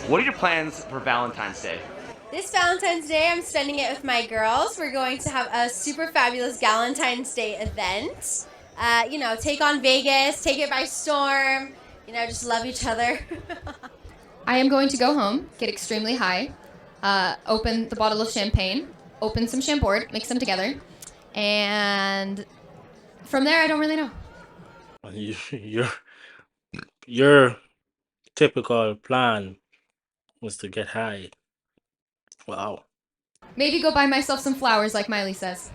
What are your plans for Valentine's Day? This Valentine's Day, I'm spending it with my girls. We're going to have a super fabulous Valentine's Day event. Take on Vegas, take it by storm, just love each other. I am going to go home, get extremely high, open the bottle of champagne, open some Chambord, mix them together, and from there, I don't really know. Your your typical plan was to get high. Wow. Maybe go buy myself some flowers, like Miley says.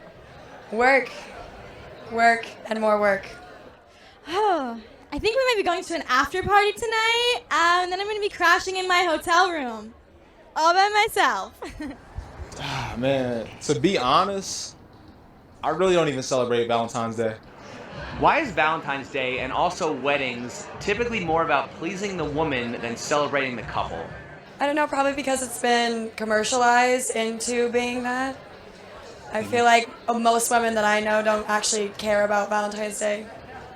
Work, work, and more work. Oh, I think we might be going to an after party tonight, and then I'm going to be crashing in my hotel room. All by myself. Man, to be honest, I really don't even celebrate Valentine's Day. Why is Valentine's Day and also weddings typically more about pleasing the woman than celebrating the couple? I don't know, probably because it's been commercialized into being that. I feel like most women that I know don't actually care about Valentine's Day.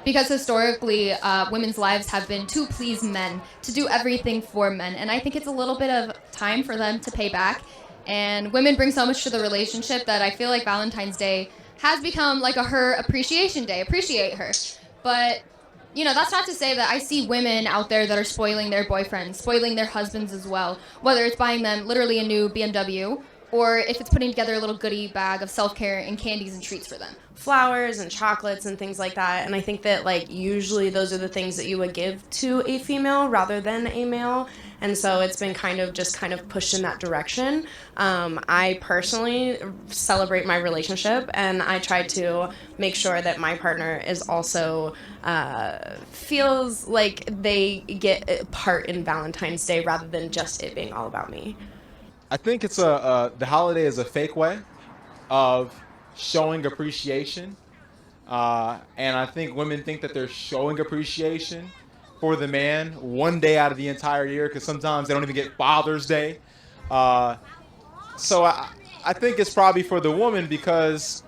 Because historically, women's lives have been to please men, to do everything for men. And I think it's a little bit of time for them to pay back. And women bring so much to the relationship that I feel like Valentine's Day has become like a her appreciation day. Appreciate her. But, that's not to say that I see women out there that are spoiling their boyfriends, spoiling their husbands as well. Whether it's buying them literally a new BMW, or if it's putting together a little goodie bag of self-care and candies and treats for them. Flowers and chocolates and things like that. And I think that usually those are the things that you would give to a female rather than a male. And so it's been kind of pushed in that direction. I personally celebrate my relationship, and I try to make sure that my partner is also feels like they get a part in Valentine's Day rather than just it being all about me. I think it's the holiday is a fake way of showing appreciation, and I think women think that they're showing appreciation for the man one day out of the entire year, because sometimes they don't even get Father's Day. So I think it's probably for the woman because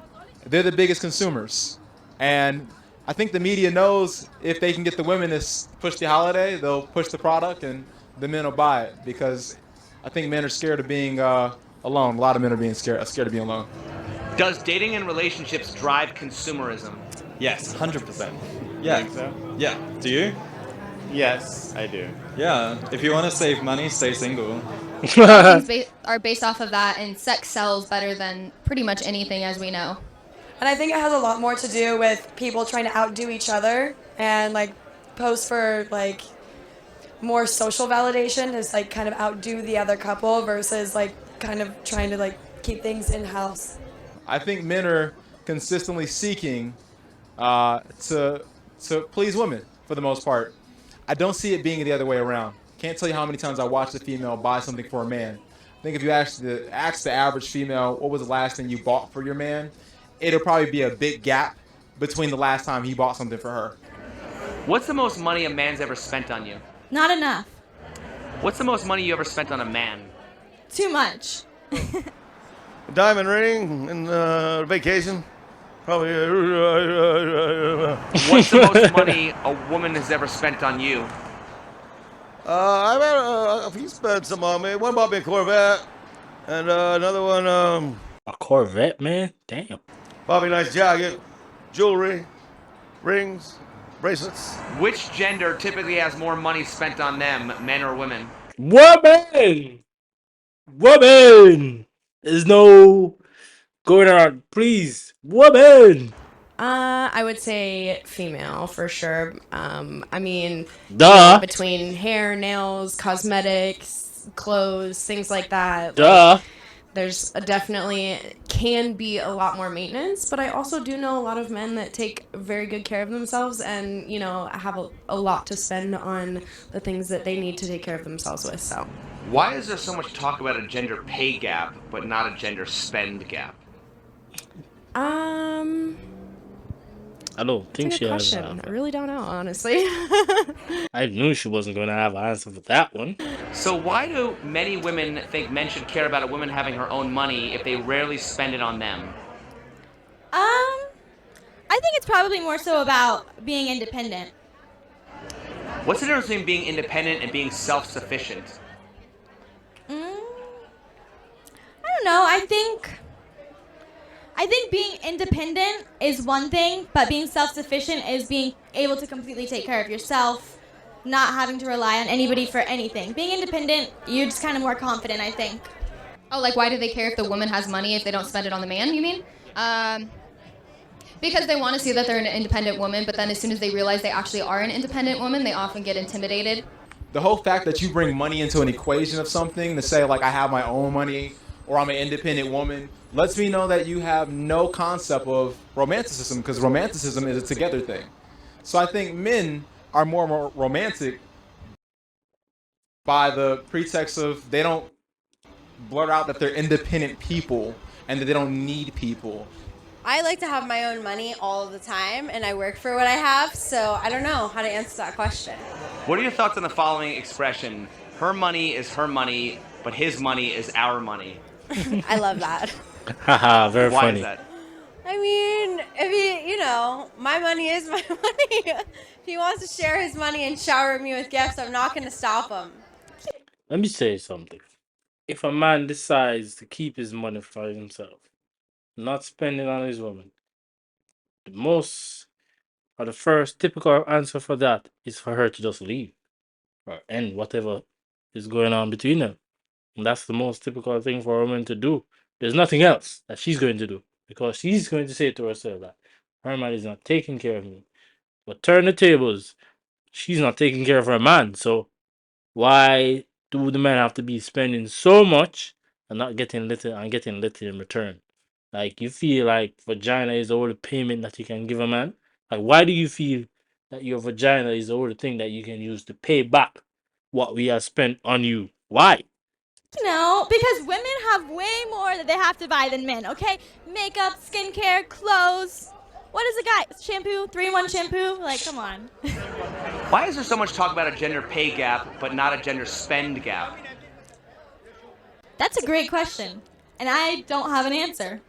they're the biggest consumers, and I think the media knows if they can get the women to push the holiday, they'll push the product, and the men will buy it, because I think men are scared of being alone. A lot of men are being scared of being alone. Does dating and relationships drive consumerism? Yes, 100%. Yeah. Think so? Yeah. Do you? Yes, I do. Yeah. If you want to save money, stay single. Things are based off of that, and sex sells better than pretty much anything, as we know. And I think it has a lot more to do with people trying to outdo each other and post for more social validation, is kind of outdo the other couple versus kind of trying to keep things in house. I think men are consistently seeking to please women for the most part. I don't see it being the other way around. Can't tell you how many times I watched a female buy something for a man. I think if you ask the average female, what was the last thing you bought for your man, it'll probably be a big gap between the last time he bought something for her. What's the most money a man's ever spent on you? Not enough. What's the most money you ever spent on a man? Too much. A diamond ring and vacation. Probably. What's the most money a woman has ever spent on you? I've had a few spent some on me. One bought me a Corvette, and another one A Corvette, man? Damn. bought me a nice jacket, jewelry, rings, bracelets. Which gender typically has more money spent on them, men or women? Woman! Woman! There's no going around. Please. Woman! I would say female for sure. Duh. Between hair, nails, cosmetics, clothes, things like that. Duh. There's definitely can be a lot more maintenance, but I also do know a lot of men that take very good care of themselves and, have a lot to spend on the things that they need to take care of themselves with, so. Why is there so much talk about a gender pay gap, but not a gender spend gap? I don't think That's a she good has question. I really don't know, honestly. I knew she wasn't going to have an answer for that one. So why do many women think men should care about a woman having her own money if they rarely spend it on them? I think it's probably more so about being independent. What's the difference between being independent and being self-sufficient? know. I think being independent is one thing, but being self-sufficient is being able to completely take care of yourself, not having to rely on anybody for anything. Being independent, you're just kind of more confident, I think. Oh, like why do they care if the woman has money if they don't spend it on the man, you mean? Because they want to see that they're an independent woman, but then as soon as they realize they actually are an independent woman, they often get intimidated. The whole fact that you bring money into an equation of something to say, like, I have my own money or I'm an independent woman, lets me know that you have no concept of romanticism, because romanticism is a together thing. So I think men are more romantic by the pretext of they don't blurt out that they're independent people and that they don't need people. I like to have my own money all the time, and I work for what I have, so I don't know how to answer that question. What are your thoughts on the following expression? Her money is her money, but his money is our money. I love that. Haha, very Why funny. is that? I mean, if he, my money is my money. If he wants to share his money and shower me with gifts, I'm not going to stop him. Let me say something. If a man decides to keep his money for himself, not spend it on his woman, the first typical answer for that is for her to just leave or end whatever is going on between them. And that's the most typical thing for a woman to do. There's nothing else that she's going to do because she's going to say to herself that her man is not taking care of me. But turn the tables, she's not taking care of her man. So why do the man have to be spending so much and not getting little and getting little in return? Like, you feel like vagina is the only payment that you can give a man? Like, why do you feel that your vagina is the only thing that you can use to pay back what we have spent on you? Why? Because women have way more that they have to buy than men, okay? Makeup, skincare, clothes. What is a guy? Shampoo? 3-in-1 shampoo? Like, come on. Why is there so much talk about a gender pay gap, but not a gender spend gap? That's a great question, and I don't have an answer.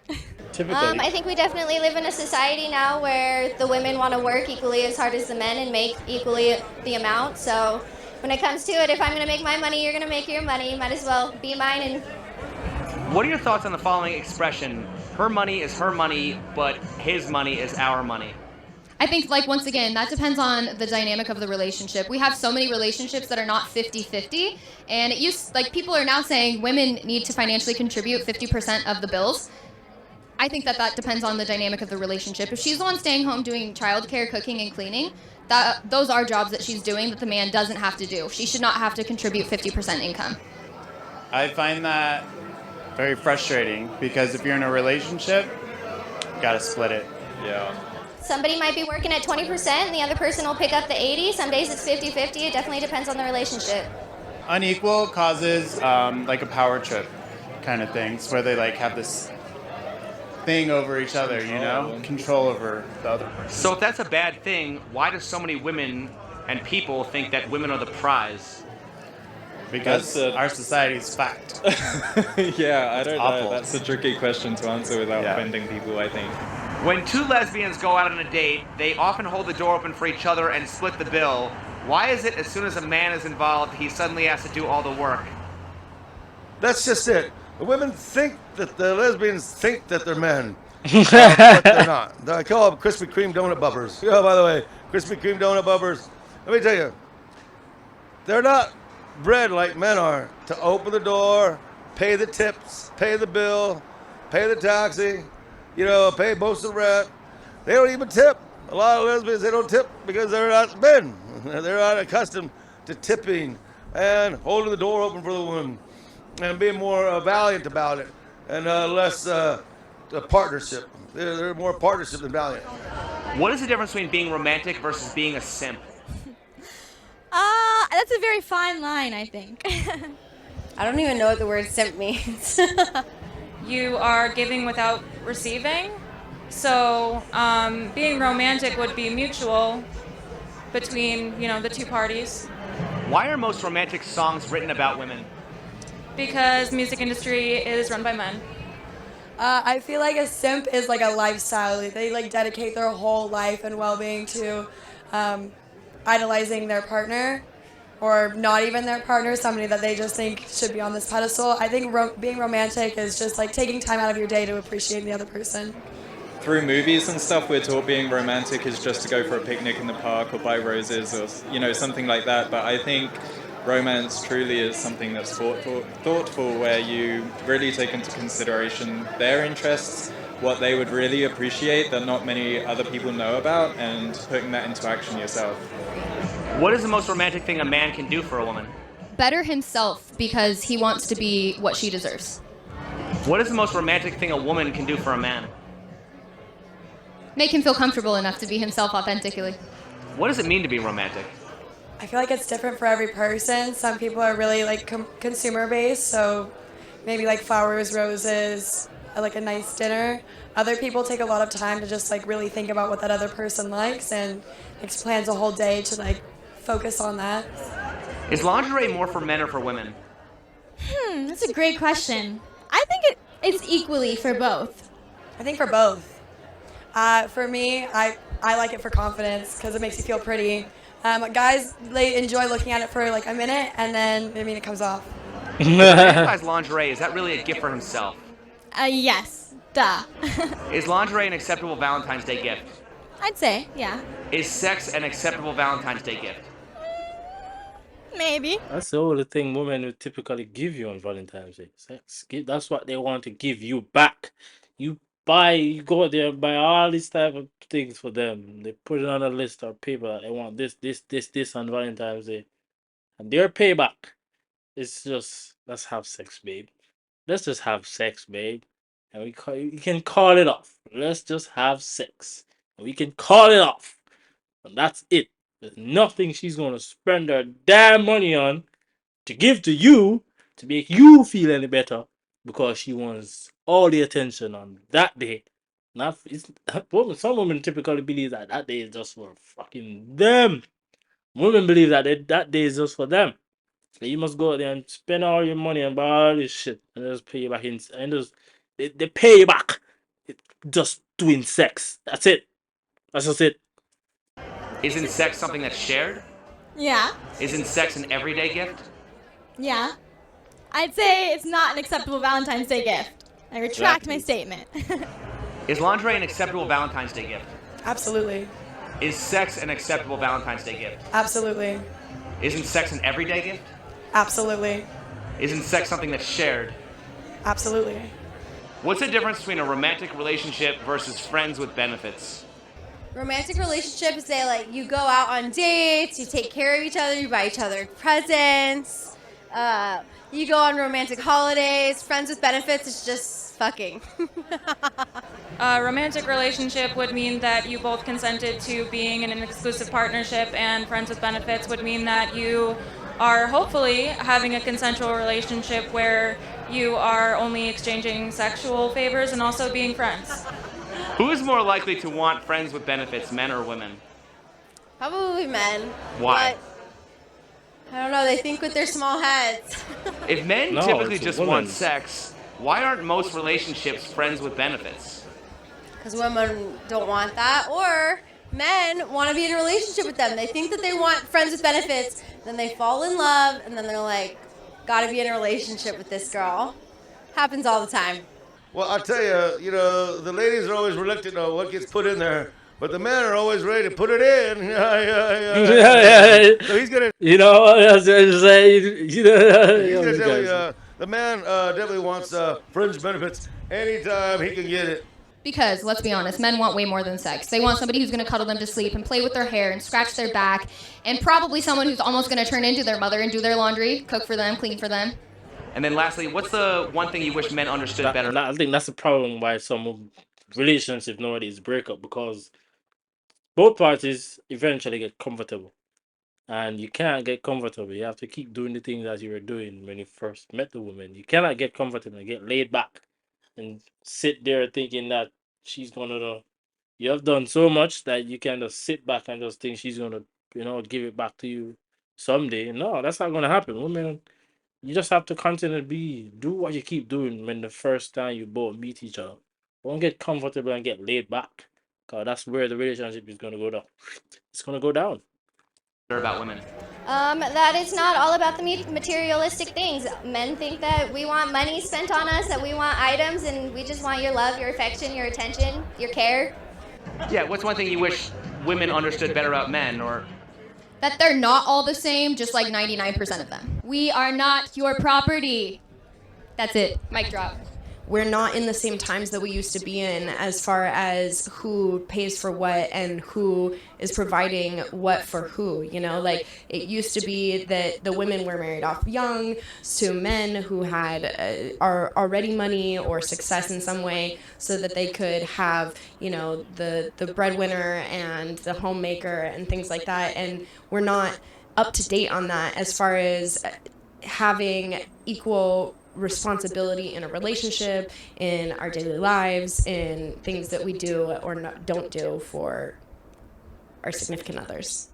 Typically. I think we definitely live in a society now where the women want to work equally as hard as the men and make equally the amount. So when it comes to it, if I'm going to make my money, you're going to make your money. Might as well be mine. And What are your thoughts on the following expression? Her money is her money, but his money is our money. I think, like, once again, that depends on the dynamic of the relationship. We have so many relationships that are not 50-50, and people are now saying women need to financially contribute 50% of the bills. I think that depends on the dynamic of the relationship. If she's the one staying home doing childcare, cooking, and cleaning, those are jobs that she's doing that the man doesn't have to do. She should not have to contribute 50% income. I find that very frustrating because if you're in a relationship, you gotta split it. Yeah. somebody might be working at 20% and the other person will pick up the 80. Some days it's 50-50. It definitely depends on the relationship. Unequal causes like a power trip kind of things where they like have this thing over each other, you know, control over the other person. So if that's a bad thing, why do so many women and people think that women are the prize? Because our society is fucked. Yeah, I don't know. awful. That's a tricky question to answer without offending people, I think. When two lesbians go out on a date, they often hold the door open for each other and split the bill. Why is it as soon as a man is involved, he suddenly has to do all the work? That's just it. The women think that the lesbians think that they're men, but they're not. They call them Krispy Kreme donut bubbers. Yeah, by the way, Krispy Kreme donut bubbers. Let me tell you, they're not bred like men are to open the door, pay the tips, pay the bill, pay the taxi, you know, pay most of the rent. They don't even tip. A lot of lesbians, they don't tip because they're not men. They're not accustomed to tipping and holding the door open for the woman and being more valiant about it and less a partnership. They're more partnership than valiant. What is the difference between being romantic versus being a simp? That's a very fine line, I think. I don't even know what the word simp means. You are giving without receiving. So being romantic would be mutual between, you know, the two parties. Why are most romantic songs written about women? Because music industry is run by men. I feel like a simp is like a lifestyle. They like dedicate their whole life and well-being to idolizing their partner. or not even their partner, somebody that they just think should be on this pedestal. I think being romantic is just like taking time out of your day to appreciate the other person. Through movies and stuff, we're taught being romantic is just to go for a picnic in the park or buy roses or something like that. But I think romance truly is something that's thoughtful, where you really take into consideration their interests, what they would really appreciate that not many other people know about, and putting that into action yourself. What is the most romantic thing a man can do for a woman? Better himself because he wants to be what she deserves. What is the most romantic thing a woman can do for a man? Make him feel comfortable enough to be himself authentically. What does it mean to be romantic? I feel like it's different for every person. Some people are really like consumer based, so maybe like flowers, roses, like a nice dinner. Other people take a lot of time to just like really think about what that other person likes and plans a whole day to like focus on that. Is lingerie more for men or for women? That's a great question. I think it's equally for both. I think for both. For me, I like it for confidence because it makes you feel pretty. Guys, they enjoy looking at it for like a minute and then, it comes off. If a man buys lingerie, is that really a gift for himself? Yes. Duh. Is lingerie an acceptable Valentine's Day gift? I'd say, yeah. Is sex an acceptable Valentine's Day gift? Maybe. That's the only thing women would typically give you on Valentine's Day. Sex. That's what they want to give you back. You go there and buy all these type of things for them. They put it on a list of people that they want this on Valentine's Day. And their payback is just, let's have sex, babe. Let's just have sex, babe. And you can call it off. Let's just have sex. And we can call it off. And that's it. There's nothing she's going to spend her damn money on to give to you to make you feel any better, because she wants all the attention on that day. Some women typically believe that that day is just for fucking them. Women believe that that day is just for them. So you must go out there and spend all your money and buy all this shit and just pay you back in, and they pay you back just doing sex. That's it. That's just it. Isn't sex something that's shared? Yeah. Isn't sex an everyday gift? Yeah. I'd say it's not an acceptable Valentine's Day gift. I retract my statement. Is lingerie an acceptable Valentine's Day gift? Absolutely. Is sex an acceptable Valentine's Day gift? Absolutely. Isn't sex an everyday gift? Absolutely. Isn't sex something that's shared? Absolutely. What's the difference between a romantic relationship versus friends with benefits? Romantic relationships, you go out on dates, you take care of each other, you buy each other presents, you go on romantic holidays. Friends with benefits is just fucking. A romantic relationship would mean that you both consented to being in an exclusive partnership, and friends with benefits would mean that you are hopefully having a consensual relationship where you are only exchanging sexual favors and also being friends. Who is more likely to want friends with benefits, men or women? Probably men. Why? But, I don't know, they think with their small heads. If men No, typically it's just women. want sex, why aren't most relationships friends with benefits? Because women don't want that, or men want to be in a relationship with them. They think that they want friends with benefits, then they fall in love, and then they're like, gotta be in a relationship with this girl. Happens all the time. Well, I'll tell you, the ladies are always reluctant on what gets put in there, but the men are always ready to put it in. Yeah. So he's gonna. You know what I was going to say? He's gonna definitely, the man definitely wants fringe benefits anytime he can get it. Because, let's be honest, men want way more than sex. They want somebody who's going to cuddle them to sleep and play with their hair and scratch their back, and probably someone who's almost going to turn into their mother and do their laundry, cook for them, clean for them. And then lastly, what's the one thing you wish men understood better? I think that's the problem why some relationships nowadays break up, because both parties eventually get comfortable. And you can't get comfortable. You have to keep doing the things that you were doing when you first met the woman. You cannot get comfortable and get laid back and sit there thinking that she's gonna. You have done so much that you can just sit back and just think she's gonna, give it back to you someday. No, that's not gonna happen. Women, you just have to continue to do what you keep doing when the first time you both meet each other. Don't get comfortable and get laid back, cause that's where the relationship is gonna go down. It's gonna go down. About women. That it's not all about the materialistic things. Men think that we want money spent on us, that we want items, and we just want your love, your affection, your attention, your care. Yeah, what's one thing you wish women understood better about men, or That they're not all the same, just like 99% of them. We are not your property. That's it. Mic drop. We're not in the same times that we used to be in as far as who pays for what and who is providing what for who, you know? Like, it used to be that the women were married off young to men who had are already money or success in some way so that they could have, you know, the breadwinner and the homemaker and things like that. And we're not up to date on that as far as having equal responsibility in a relationship, in our daily lives, in things that we do or don't do for our significant others.